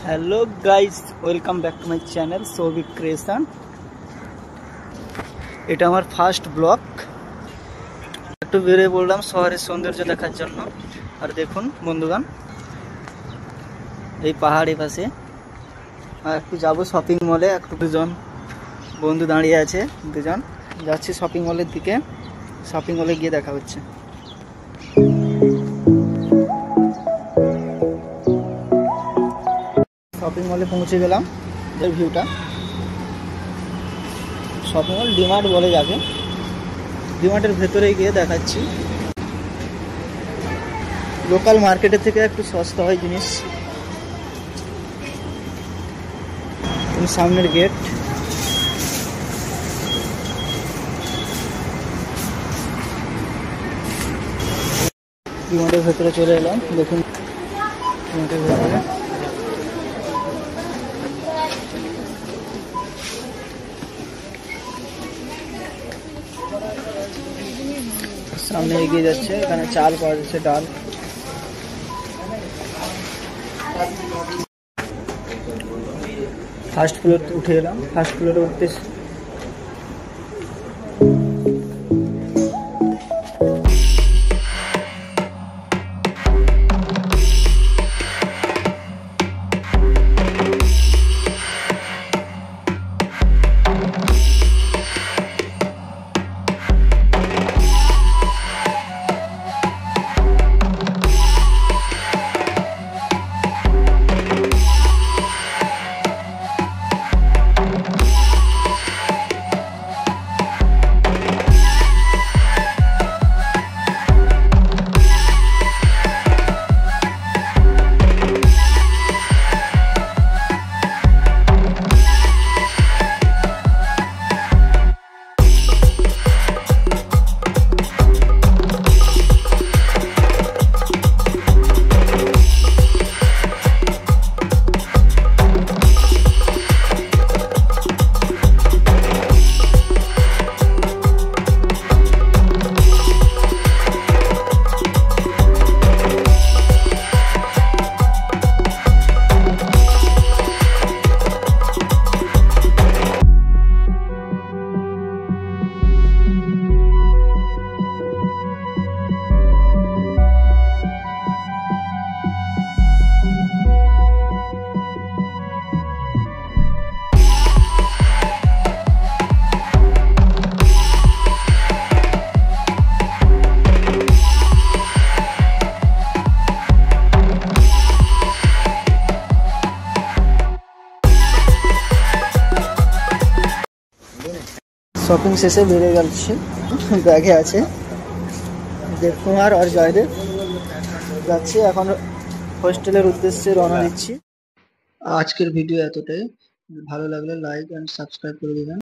Hello guys, welcome back to my channel Souvik creation. এটা আমার first blog. একটু বেরিয়ে বললাম শহরের সৌন্দর্য দেখার জন্য। আর দেখুন বন্ধুগণ, এই পাহাড়ি পাশে আর একটু যাবো শপিং মলে। একটু দুজন বন্ধু দাঁড়িয়ে আছে, দুজন যাচ্ছি শপিং মলের দিকে। শপিং মলে গিয়ে দেখা হচ্ছে। শপিং মলে পৌঁছে গেলাম। এর ভিউটা শপিং মল ডিমার্ট বলে যাবে। ডিমার্টের ভেতরে গিয়ে দেখাচ্ছি। লোকাল মার্কেটের থেকে একটু সস্তা হয় জিনিস। সামনের গেট। ডিমার্টের ভেতরে চলে এলাম। দেখুন ডিমার্টের ভেতরে সামনে এগিয়ে যাচ্ছে। এখানে চাল পাওয়া যাচ্ছে, ডাল। ফার্স্ট ফ্লোর উঠে এলাম। ফার্স্ট ফ্লোরে উঠতে শপিং শেষে বেরিয়ে গেছে। ব্যাগে আছে দেবকুমার আর জয়দেব। যাচ্ছি এখন হোস্টেলের উদ্দেশ্যে রওনা দিচ্ছি। আজকের ভিডিও এতটাই। ভালো লাগলে লাইক অ্যান্ড সাবস্ক্রাইব করে দেবেন।